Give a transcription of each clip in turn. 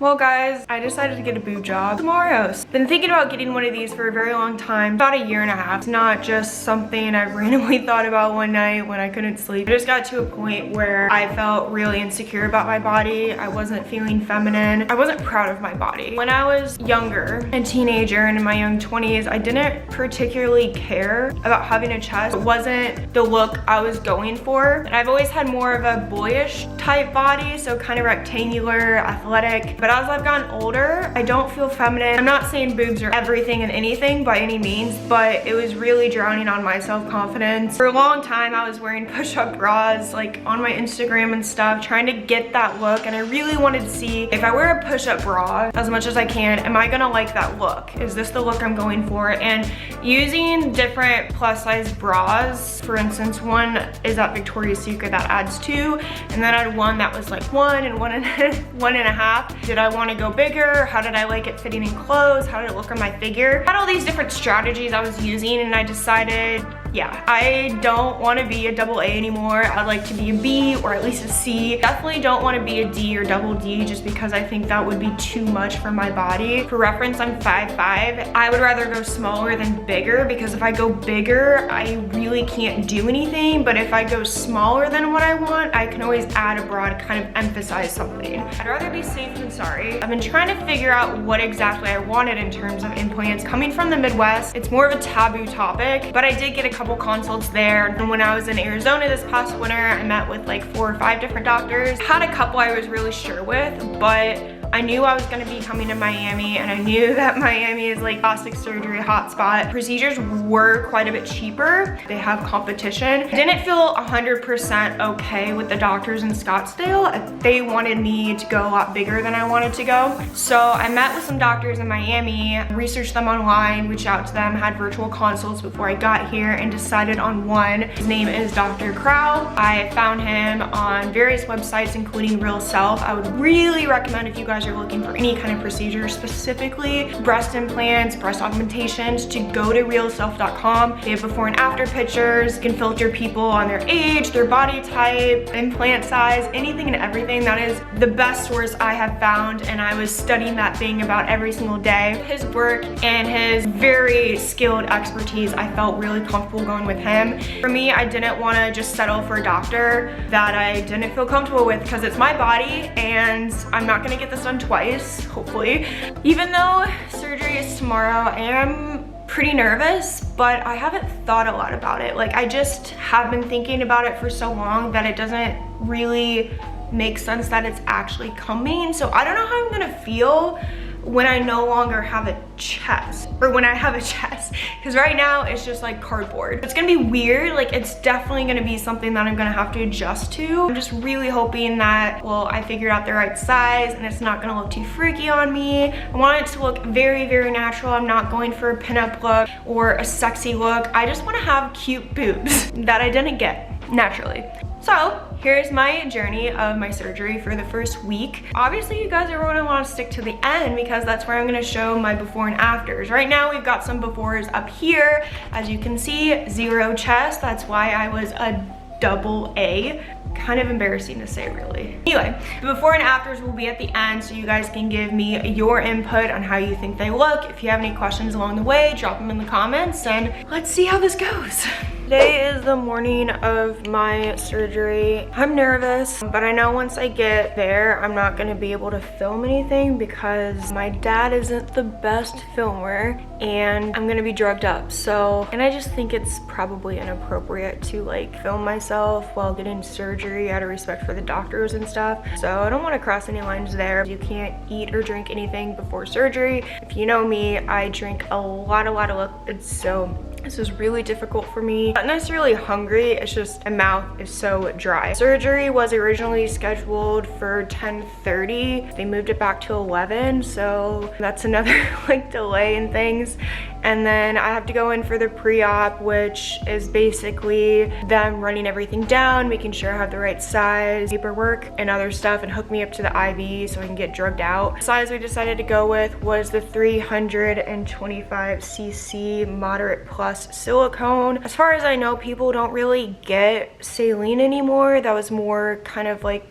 Well guys, I decided to get a boob job tomorrow. Been thinking about getting one of these for a very long time, about a year and a half. It's not just something I randomly thought about one night when I couldn't sleep. I just got to a point where I felt really insecure about my body. I wasn't feeling feminine. I wasn't proud of my body. When I was younger, a teenager and in my young 20s, I didn't particularly care about having a chest. It wasn't the look I was going for. And I've always had more of a boyish type body, so kind of rectangular, athletic. But as I've gotten older, I don't feel feminine. I'm not saying boobs are everything and anything by any means, but it was really drowning on my self-confidence. For a long time, I was wearing push-up bras like on my Instagram and stuff, trying to get that look. And I really wanted to see if I wear a push-up bra as much as I can, am I gonna like that look? Is this the look I'm going for? And using different plus size bras, for instance, one is at Victoria's Secret that adds 2, and then I had one that was like 1 and 1.5. Did I want to go bigger? How did I like it fitting in clothes? How did it look on my figure? I had all these different strategies I was using, and I decided, yeah, I don't want to be a double A anymore. I'd like to be a B or at least a C. Definitely don't want to be a D or double D just because I think that would be too much for my body. For reference, I'm 5'5". I would rather go smaller than bigger because if I go bigger, I really can't do anything. But if I go smaller than what I want, I can always add a bra to kind of emphasize something. I'd rather be safe than sorry. I've been trying to figure out what exactly I wanted in terms of implants. Coming from the Midwest, it's more of a taboo topic, but I did get a couple consults there. And when I was in Arizona this past winter, I met with like 4 or 5 different doctors. Had a couple I was really sure with, but I knew I was gonna be coming to Miami, and I knew that Miami is like plastic surgery hotspot. Procedures were quite a bit cheaper. They have competition. I didn't feel 100% okay with the doctors in Scottsdale. They wanted me to go a lot bigger than I wanted to go. So I met with some doctors in Miami, researched them online, reached out to them, had virtual consults before I got here, and decided on one. His name is Dr. Crow. I found him on various websites, including Real Self. I would really recommend if you guys are looking for any kind of procedure, specifically breast implants, breast augmentations, to go to realself.com. They have before and after pictures. You can filter people on their age, their body type, implant size, anything and everything. That is the best source I have found, and I was studying that thing about every single day. His work and his very skilled expertise, I felt really comfortable going with him. For me, I didn't want to just settle for a doctor that I didn't feel comfortable with because it's my body and I'm not going to get this done twice, hopefully. Even though surgery is tomorrow, I am pretty nervous, but I haven't thought a lot about it. Like, I just have been thinking about it for so long that it doesn't really make sense that it's actually coming. So I don't know how I'm gonna feel when I no longer have a chest, or when I have a chest, because right now it's just like cardboard. It's gonna be weird. Like, it's definitely gonna be something that I'm gonna have to adjust to. I'm just really hoping that, well, I figured out the right size and it's not gonna look too freaky on me. I want it to look very, very natural. I'm not going for a pinup look or a sexy look. I just wanna have cute boobs that I didn't get naturally. So here's my journey of my surgery for the first week. Obviously, you guys are going to want to stick to the end because that's where I'm going to show my before and afters. Right now, we've got some befores up here. As you can see, 0 chest. That's why I was a double A. Kind of embarrassing to say, really. Anyway, the before and afters will be at the end, so you guys can give me your input on how you think they look. If you have any questions along the way, drop them in the comments, and let's see how this goes. Today is the morning of my surgery. I'm nervous, but I know once I get there, I'm not gonna be able to film anything because my dad isn't the best filmer and I'm gonna be drugged up. So, and I just think it's probably inappropriate to like film myself while getting surgery out of respect for the doctors and stuff. So I don't wanna cross any lines there. You can't eat or drink anything before surgery. If you know me, I drink a lot of liquids, so this is really difficult for me. Not necessarily hungry, it's just my mouth is so dry. Surgery was originally scheduled for 10:30. They moved it back to 11, so that's another like delay in things. And then I have to go in for the pre-op, which is basically them running everything down, making sure I have the right size, paperwork and other stuff, and hook me up to the IV so I can get drugged out. The size we decided to go with was the 325cc moderate plus silicone. As far as I know, people don't really get saline anymore. That was more kind of like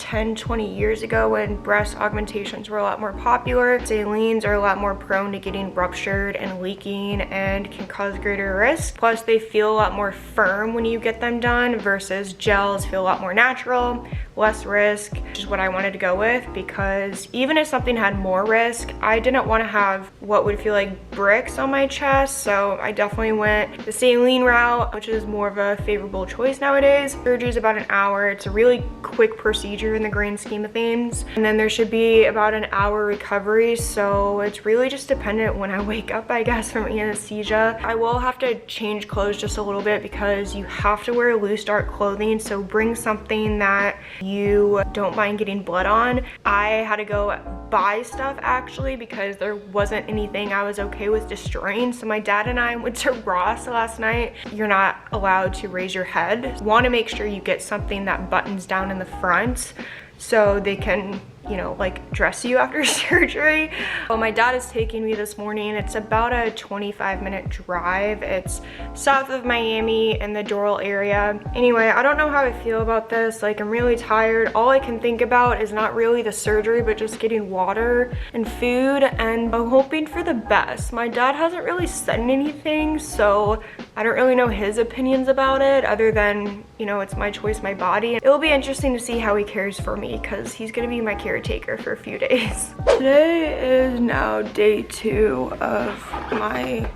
10, 20 years ago when breast augmentations were a lot more popular. Salines are a lot more prone to getting ruptured and leaking and can cause greater risk. Plus, they feel a lot more firm when you get them done versus gels feel a lot more natural, less risk, which is what I wanted to go with, because even if something had more risk, I didn't want to have what would feel like bricks on my chest. So I definitely went the saline route, which is more of a favorable choice nowadays. Surgery is about an hour. It's a really quick procedure in the grand scheme of things. And then there should be about an hour recovery. So it's really just dependent when I wake up, I guess, from anesthesia. I will have to change clothes just a little bit because you have to wear loose, dark clothing. So bring something that you don't mind getting blood on. I had to go buy stuff actually because there wasn't anything I was okay with destroying. So my dad and I went to Ross last night. You're not allowed to raise your head. Want to make sure you get something that buttons down in the front so they can, you know, like dress you after surgery. Well, my dad is taking me this morning. It's about a 25-minute drive. It's south of Miami in the Doral area. Anyway, I don't know how I feel about this. Like, I'm really tired. All I can think about is not really the surgery, but just getting water and food, and I'm hoping for the best. My dad hasn't really said anything, so I don't really know his opinions about it other than, you know, it's my choice, my body. It'll be interesting to see how he cares for me because he's gonna be my caretaker for a few days. Today is now day 2 of my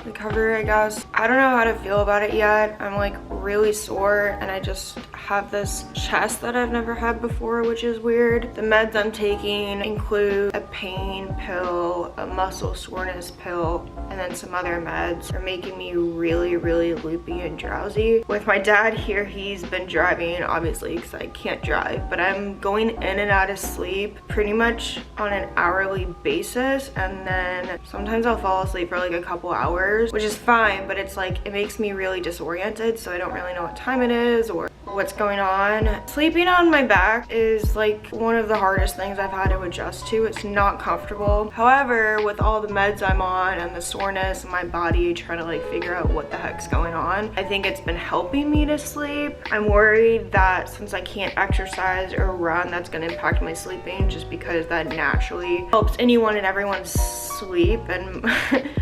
recovery, I guess. I don't know how to feel about it yet. I'm like really sore and I just have this chest that I've never had before, which is weird. The meds I'm taking include a pain pill, a muscle soreness pill, and then some other meds. They're making me really, really loopy and drowsy. With my dad here, he's been driving, obviously, because I can't drive, but I'm going in and out of sleep pretty much on an hourly basis, and then sometimes I'll fall asleep for like a couple hours, which is fine, but it's like, it makes me really disoriented, so I don't really know what time it is or what's going on. Sleeping on my back is like one of the hardest things I've had to adjust to. It's not comfortable. However, with all the meds I'm on and the soreness in my body trying to like figure out what the heck's going on, I think it's been helping me to sleep. I'm worried that since I can't exercise or run, that's gonna impact my sleeping, just because that naturally helps anyone and everyone's sleep. And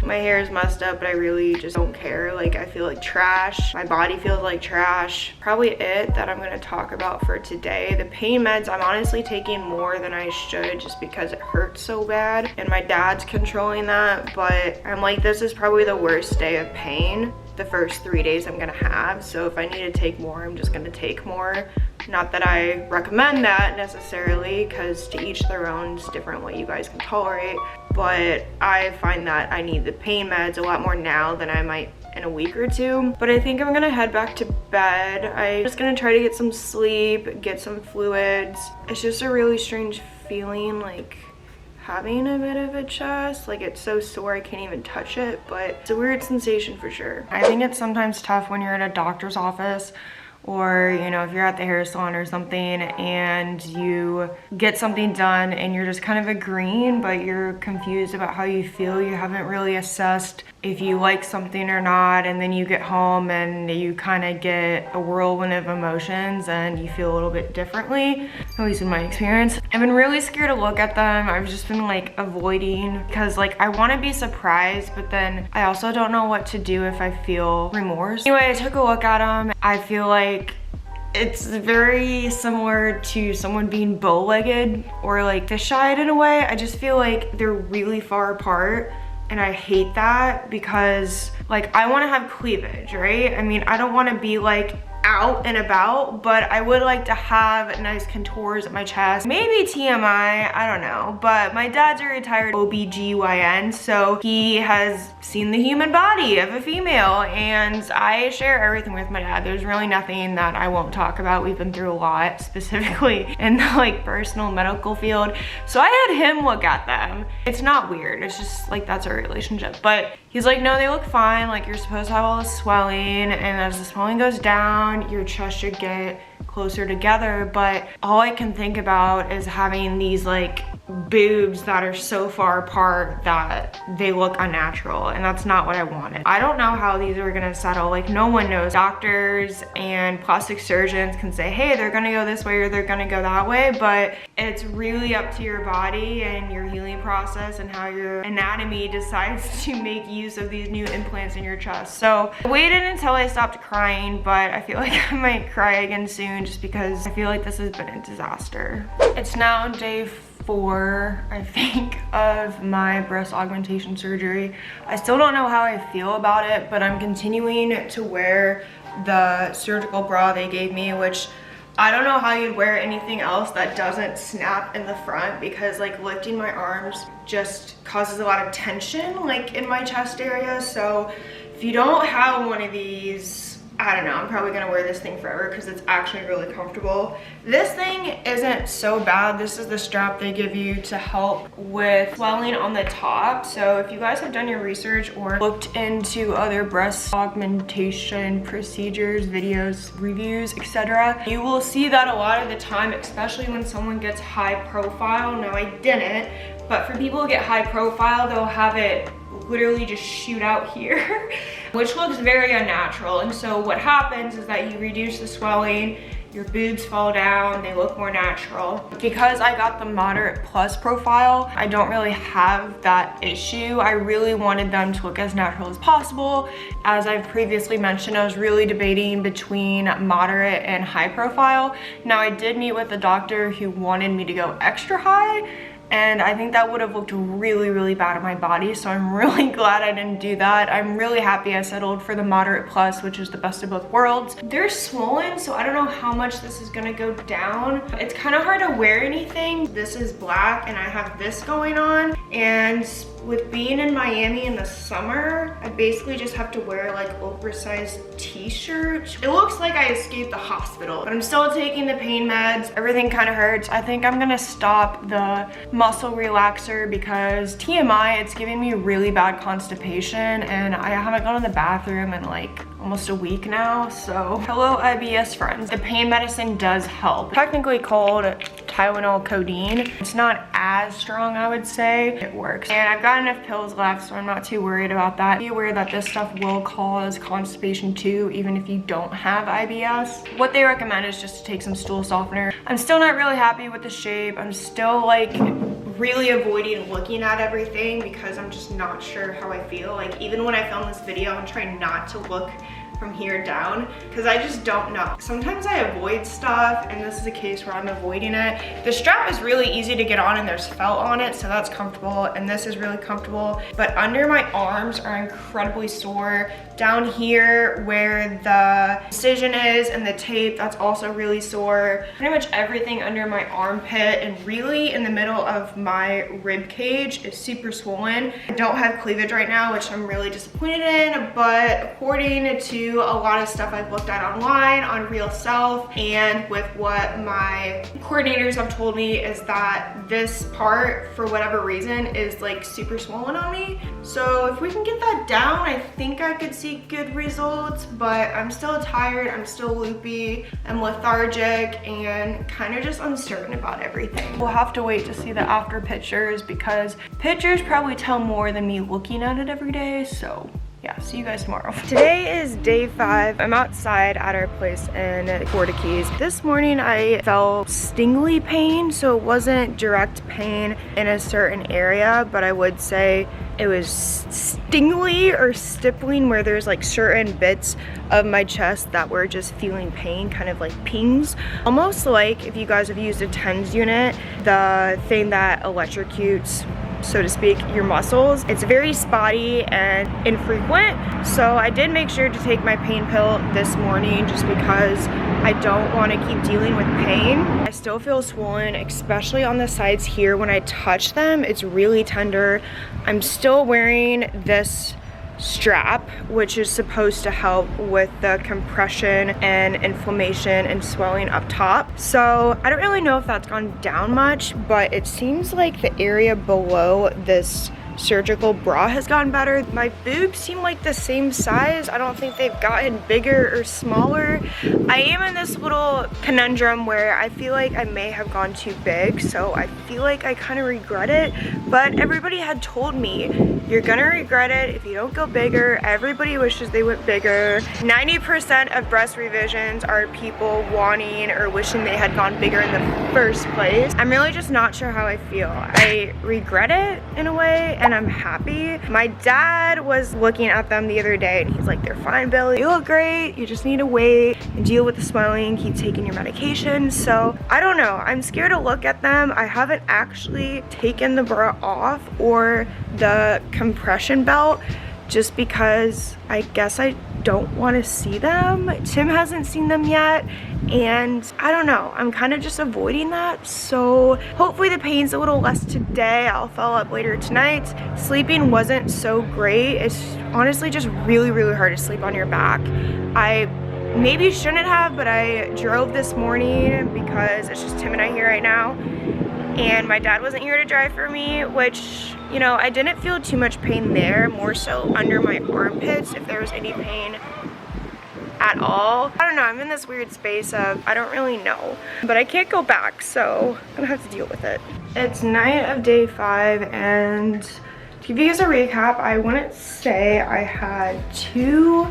my hair is messed up, but I really just don't care. Like, I feel like trash. My body feels like trash. Probably it that I'm gonna talk about for today. The pain meds, I'm honestly taking more than I should just because it hurts so bad, and my dad's controlling that, but I'm like, this is probably the worst day of pain, the first 3 days I'm gonna have. So if I need to take more, I'm just gonna take more. Not that I recommend that necessarily, because to each their own, it's different what you guys can tolerate, but I find that I need the pain meds a lot more now than I might in a week or two. But I think I'm gonna head back to bed. I'm just gonna try to get some sleep, get some fluids. It's just a really strange feeling, like having a bit of a chest. Like, it's so sore I can't even touch it, but it's a weird sensation for sure. I think it's sometimes tough when you're in a doctor's office, or, you know, if you're at the hair salon or something and you get something done and you're just kind of agreeing, but you're confused about how you feel. You haven't really assessed if you like something or not, and then you get home and you kind of get a whirlwind of emotions and you feel a little bit differently, at least in my experience. I've been really scared to look at them. I've just been like avoiding, because like I want to be surprised, but then I also don't know what to do if I feel remorse. Anyway, I took a look at them. I feel like it's very similar to someone being bow-legged or like fish-eyed in a way. I just feel like they're really far apart, and I hate that because like I want to have cleavage, right? I mean, I don't want to be like out and about, but I would like to have nice contours at my chest. Maybe TMI, I don't know, but my dad's a retired OBGYN, so he has seen the human body of a female, and I share everything with my dad. There's really nothing that I won't talk about. We've been through a lot, specifically in the like personal medical field, so I had him look at them. It's not weird, it's just like that's our relationship, but he's like, no, they look fine. Like, you're supposed to have all this swelling, and as the swelling goes down, your chest should get closer together. But all I can think about is having these like boobs that are so far apart that they look unnatural, and that's not what I wanted. I don't know how these are gonna settle. Like, no one knows. Doctors and plastic surgeons can say, hey, they're gonna go this way or they're gonna go that way, but it's really up to your body and your healing process and how your anatomy decides to make use of these new implants in your chest. So I waited until I stopped crying, but I feel like I might cry again soon just because I feel like this has been a disaster. It's now day 4, I think, of my breast augmentation surgery. I still don't know how I feel about it, but I'm continuing to wear the surgical bra they gave me, which I don't know how you'd wear anything else that doesn't snap in the front, because like lifting my arms just causes a lot of tension like in my chest area. So if you don't have one of these, I don't know, I'm probably gonna wear this thing forever because it's actually really comfortable. This thing isn't so bad. This is the strap they give you to help with swelling on the top. So if you guys have done your research or looked into other breast augmentation procedures, videos, reviews, etc., you will see that a lot of the time, especially when someone gets high profile, now I didn't, but for people who get high profile, they'll have it literally just shoot out here, which looks very unnatural. And so what happens is that you reduce the swelling, your boobs fall down, they look more natural. Because I got the moderate plus profile, I don't really have that issue. I really wanted them to look as natural as possible. As I've previously mentioned, I was really debating between moderate and high profile. Now I did meet with a doctor who wanted me to go extra high, and I think that would have looked really, really bad on my body. So I'm really glad I didn't do that. I'm really happy I settled for the moderate plus, which is the best of both worlds. They're swollen, so I don't know how much this is gonna go down. It's kind of hard to wear anything. This is black and I have this going on. And with being in Miami in the summer, I basically just have to wear like oversized t-shirts. It looks like I escaped the hospital, but I'm still taking the pain meds. Everything kind of hurts. I think I'm gonna stop the muscle relaxer because TMI, it's giving me really bad constipation and I haven't gone to the bathroom in like almost a week now. So hello IBS friends. The pain medicine does help. Technically called Tylenol codeine. It's not as strong, I would say. It works. And I've got enough pills left, so I'm not too worried about that. Be aware that this stuff will cause constipation too, even if you don't have IBS. What they recommend is just to take some stool softener. I'm still not really happy with the shape. I'm still like really avoiding looking at everything because I'm just not sure how I feel. Like even when I film this video, I'm trying not to look from here down because I just don't know. Sometimes I avoid stuff, and this is a case where I'm avoiding it. The strap is really easy to get on and there's felt on it, so that's comfortable, and this is really comfortable, but under my arms are incredibly sore. Down here where the incision is and the tape, that's also really sore. Pretty much everything under my armpit and really in the middle of my rib cage is super swollen. I don't have cleavage right now, which I'm really disappointed in, but according to a lot of stuff I've looked at online on Real Self and with what my coordinators have told me, is that this part, for whatever reason, is like super swollen on me. So if we can get that down, I think I could see good results, but I'm still tired, I'm still loopy, I'm lethargic, and kind of just uncertain about everything. We'll have to wait to see the after pictures because pictures probably tell more than me looking at it every day, so yeah, see you guys tomorrow. Today is day 5. I'm outside at our place in Florida Keys. This morning I felt stingly pain, so it wasn't direct pain in a certain area, but I would say it was stingly or stippling where there's like certain bits of my chest that were just feeling pain, kind of like pings. Almost like if you guys have used a TENS unit, the thing that electrocutes, so to speak, your muscles. It's very spotty and infrequent, so I did make sure to take my pain pill this morning just because I don't want to keep dealing with pain. I still feel swollen, especially on the sides here. When I touch them, it's really tender. I'm still wearing this strap, which is supposed to help with the compression and inflammation and swelling up top. So I don't really know if that's gone down much, but it seems like the area below this surgical bra has gotten better. My boobs seem like the same size. I don't think they've gotten bigger or smaller. I am in this little conundrum where I feel like I may have gone too big, so I feel like I kind of regret it. But everybody had told me, you're gonna regret it if you don't go bigger. Everybody wishes they went bigger. 90% of breast revisions are people wanting or wishing they had gone bigger in the first place. I'm really just not sure how I feel. I regret it in a way, and I'm happy. My dad was looking at them the other day and he's like, they're fine, Billy. You look great. You just need to wait and deal with the swelling, keep taking your medication. So I don't know. I'm scared to look at them. I haven't actually taken the bra off or the compression belt just because I guess I don't want to see them. Tim hasn't seen them yet, and I don't know, I'm kind of just avoiding that. So hopefully the pain's a little less today. I'll follow up later tonight. Sleeping wasn't so great. It's honestly just really hard to sleep on your back. I maybe shouldn't have, but I drove this morning because it's just Tim and I here right now, and my dad wasn't here to drive for me, which, you know, I didn't feel too much pain there, more so under my armpits if there was any pain at all. I don't know, I'm in this weird space of I don't really know, but I can't go back, so I'm gonna have to deal with it. It's night of day 5, and to give you guys a recap, I wouldn't say I had too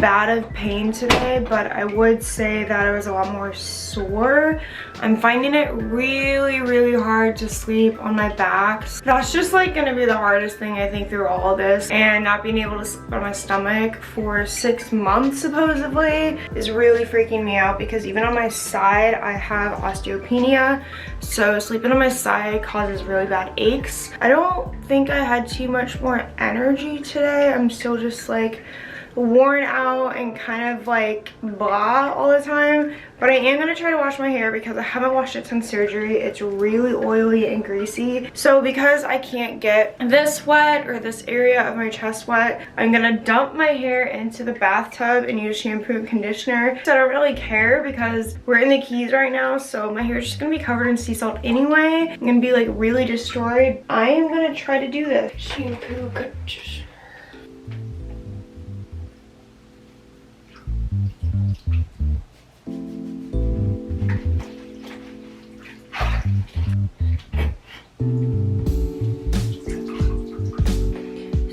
bad of pain today, but I would say that I was a lot more sore. I'm finding it really hard to sleep on my back. That's just like gonna be the hardest thing I think through all of this, and not being able to sleep on my stomach for 6 months supposedly is really freaking me out, because even on my side I have osteopenia, so sleeping on my side causes really bad aches. I don't think I had too much more energy today. I'm still just like worn out and kind of like blah all the time, but I am gonna try to wash my hair because I haven't washed it since surgery. It's really oily and greasy, so because I can't get this wet or this area of my chest wet, I'm gonna dump my hair into the bathtub and use shampoo and conditioner. So I don't really care because we're in the Keys right now, so my hair is just gonna be covered in sea salt anyway. I'm gonna be like really destroyed. I am gonna try to do this. Shampoo, conditioner.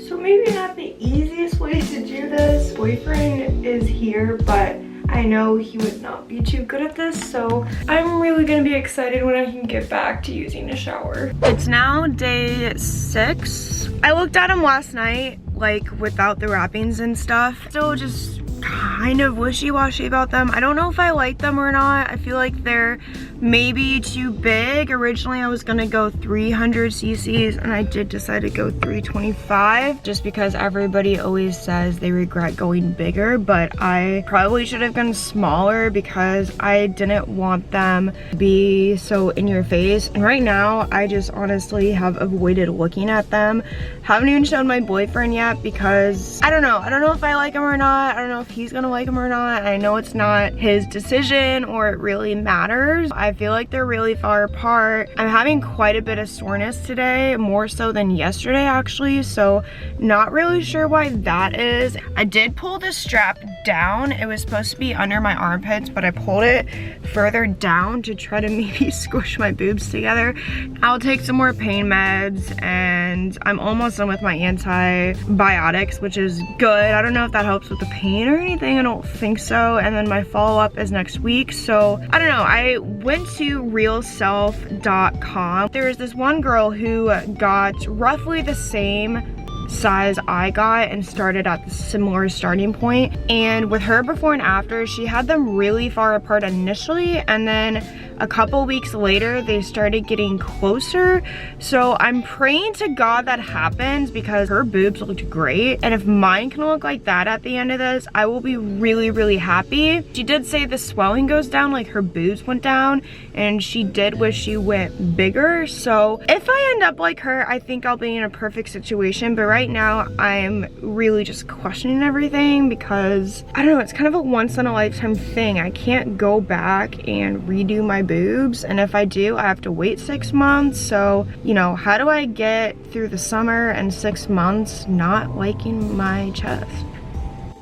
So maybe not the easiest way to do this. Boyfriend is here, but I know he would not be too good at this, so I'm really gonna be excited when I can get back to using a shower. It's now day 6. I looked at him last night, like without the wrappings and stuff. Still just kind of wishy-washy about them. I don't know if I like them or not. I feel like they're maybe too big. Originally I was gonna go 300 cc's and I did decide to go 325 just because everybody always says they regret going bigger, but I probably should have gone smaller because I didn't want them to be so in your face. And right now I just honestly have avoided looking at them. Haven't even shown my boyfriend yet because I don't know if I like him or not. I don't know if he's gonna like him or not. I know it's not his decision or it really matters. I feel like they're really far apart. I'm having quite a bit of soreness today, more so than yesterday actually, so not really sure why that is. I did pull the strap down. It was supposed to be under my armpits, but I pulled it further down to try to maybe squish my boobs together. I'll take some more pain meds and I'm almost done with my antibiotics, which is good. I don't know if that helps with the pain or anything. I don't think so. And then my follow-up is next week, so I don't know. I went to realself.com. There was this one girl who got roughly the same size I got and started at the similar starting point, and with her before and after, she had them really far apart initially, and then a couple weeks later they started getting closer. So I'm praying to God that happens because her boobs looked great, and if mine can look like that at the end of this, I will be really happy. She did say the swelling goes down, like her boobs went down, and she did wish she went bigger. So if I end up like her, I think I'll be in a perfect situation, but right now I'm really just questioning everything because I don't know, it's kind of a once in a lifetime thing. I can't go back and redo my boobs, and if I do, I have to wait 6 months. So, you know, how do I get through the summer and 6 months not liking my chest?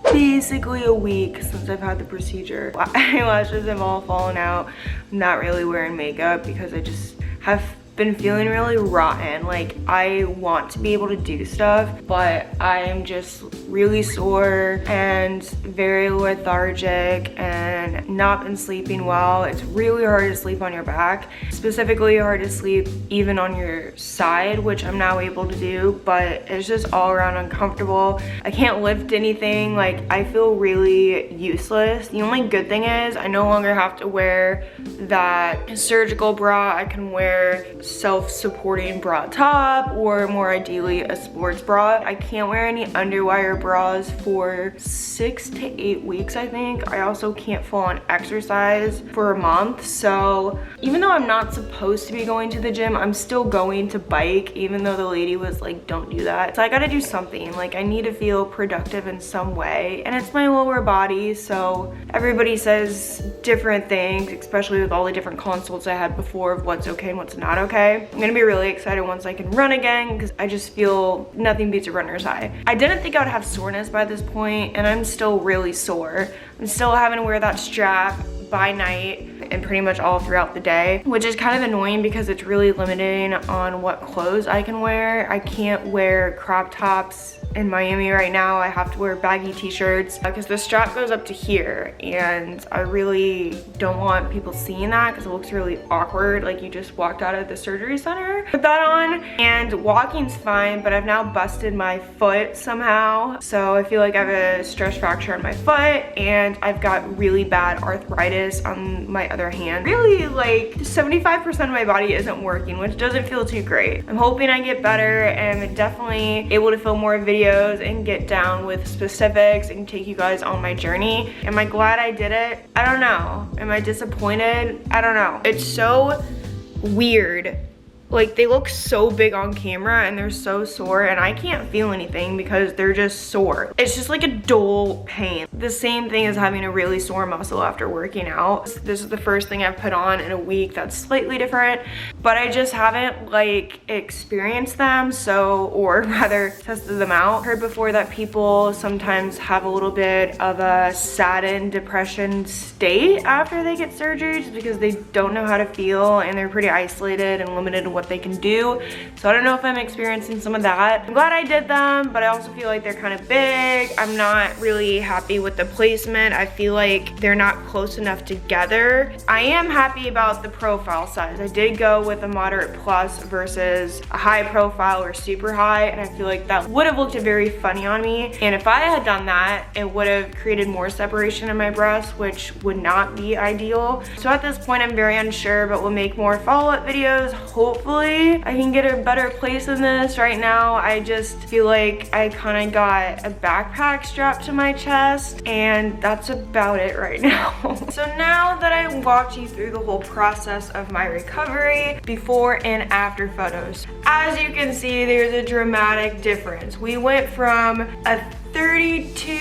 Basically a week since I've had the procedure. My eyelashes have all fallen out. I'm not really wearing makeup because I just have been feeling really rotten. Like, I want to be able to do stuff, but I'm just really sore and very lethargic and not been sleeping well. It's really hard to sleep on your back, specifically hard to sleep even on your side, which I'm now able to do, but it's just all around uncomfortable. I can't lift anything. Like, I feel really useless. The only good thing is I no longer have to wear that surgical bra. I can wear self-supporting bra top, or more ideally a sports bra. I can't wear any underwire bras for 6 to 8 weeks, I think. I also can't full on exercise for a month. So even though I'm not supposed to be going to the gym, I'm still going to bike, even though the lady was like, don't do that. So I gotta do something. Like, I need to feel productive in some way, and it's my lower body. So everybody says different things, especially with all the different consults I had before of what's okay and what's not okay. I'm gonna be really excited once I can run again, because I just feel nothing beats a runner's high. I didn't think I would have soreness by this point, and I'm still really sore. I'm still having to wear that strap by night and pretty much all throughout the day, which is kind of annoying because it's really limiting on what clothes I can wear. I can't wear crop tops in Miami right now. I have to wear baggy t-shirts because the strap goes up to here, and I really don't want people seeing that because it looks really awkward, like you just walked out of the surgery center. Put that on, and walking's fine, but I've now busted my foot somehow. So I feel like I have a stress fracture on my foot, and I've got really bad arthritis on my other hand. Really, like 75% of my body isn't working, which doesn't feel too great. I'm hoping I get better and definitely able to film more videos and get down with specifics and take you guys on my journey. Am I glad I did it? I don't know. Am I disappointed? I don't know. It's so weird. Like, they look so big on camera and they're so sore, and I can't feel anything because they're just sore. It's just like a dull pain. The same thing as having a really sore muscle after working out. This is the first thing I've put on in a week that's slightly different, but I just haven't like experienced them, so, or rather tested them out. Heard before that people sometimes have a little bit of a saddened depression state after they get surgery just because they don't know how to feel and they're pretty isolated and limited in what they can do. So I don't know if I'm experiencing some of that. I'm glad I did them, but I also feel like they're kind of big. I'm not really happy with the placement. I feel like they're not close enough together. I am happy about the profile size. I did go with a moderate plus versus a high profile or super high, and I feel like that would have looked very funny on me. And if I had done that, it would have created more separation in my breasts, which would not be ideal. So at this point, I'm very unsure, but we'll make more follow-up videos. Hopefully I can get a better place in this. Right now, I just feel like I kind of got a backpack strapped to my chest, and that's about it right now. So now that I walked you through the whole process of my recovery, before and after photos, as you can see, there's a dramatic difference. We went from a 32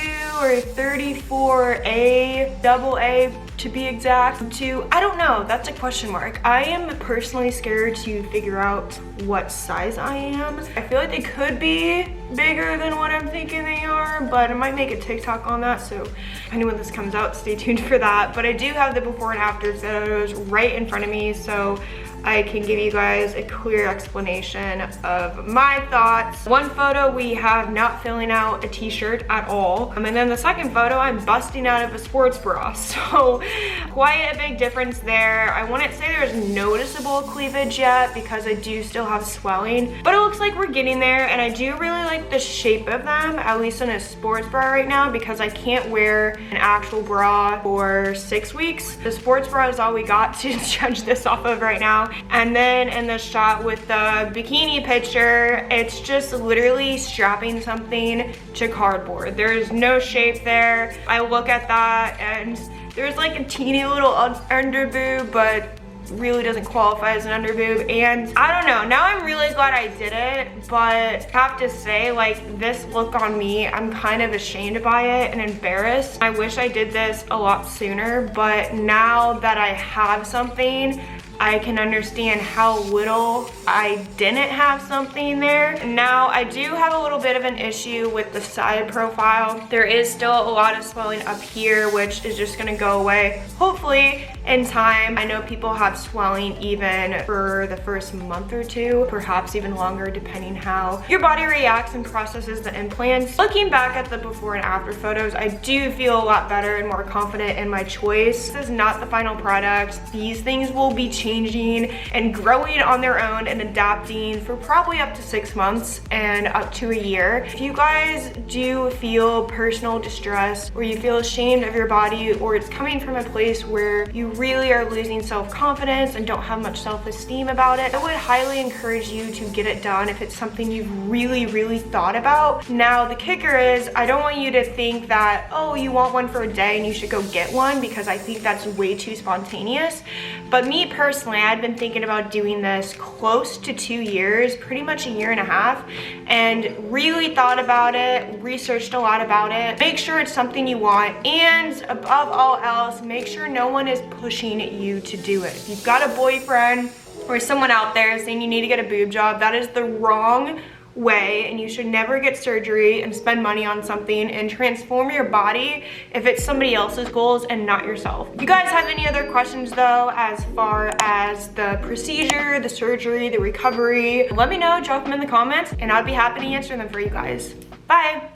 or 34A, double A to be exact, to, I don't know, that's a question mark. I am personally scared to figure out what size I am. I feel like they could be bigger than what I'm thinking they are, but I might make a TikTok on that, so depending when this comes out, stay tuned for that. But I do have the before and after photos right in front of me, so I can give you guys a clear explanation of my thoughts. One photo, we have not filling out a t-shirt at all. And then the second photo, I'm busting out of a sports bra. So quite a big difference there. I wouldn't say there's noticeable cleavage yet because I do still have swelling, but it looks like we're getting there, and I do really like the shape of them, at least in a sports bra right now, because I can't wear an actual bra for 6 weeks. The sports bra is all we got to judge this off of right now. And then in the shot with the bikini picture, it's just literally strapping something to cardboard. There's no shape there. I look at that and there's like a teeny little under boob, but really doesn't qualify as an under boob. And I don't know, now I'm really glad glad I did it, but I have to say, like, this look on me, I'm kind of ashamed by it and embarrassed. I wish I did this a lot sooner, but now that I have something, I can understand how little I didn't have something there. Now, I do have a little bit of an issue with the side profile. There is still a lot of swelling up here, which is just gonna go away, hopefully, in time. I know people have swelling even for the first month or two, perhaps even longer, depending how your body reacts and processes the implants. Looking back at the before and after photos, I do feel a lot better and more confident in my choice. This is not the final product. These things will be changing and growing on their own and adapting for probably up to 6 months and up to a year. If you guys do feel personal distress, or you feel ashamed of your body, or it's coming from a place where you really are losing self-confidence and don't have much self-esteem about it, I would highly encourage you to get it done if it's something you've really thought about. Now, the kicker is, I don't want you to think that, oh, you want one for a day and you should go get one, because I think that's way too spontaneous. But me personally, I'd been thinking about doing this close to 2 years, pretty much a year and a half, and really thought about it, researched a lot about it. Make sure it's something you want, and above all else, make sure no one is pushing you to do it. If you've got a boyfriend or someone out there saying you need to get a boob job, that is the wrong way, and you should never get surgery and spend money on something and transform your body if it's somebody else's goals and not yourself. If you guys have any other questions though, as far as the procedure, the surgery, the recovery, let me know, drop them in the comments, and I'd be happy to answer them for you guys. Bye.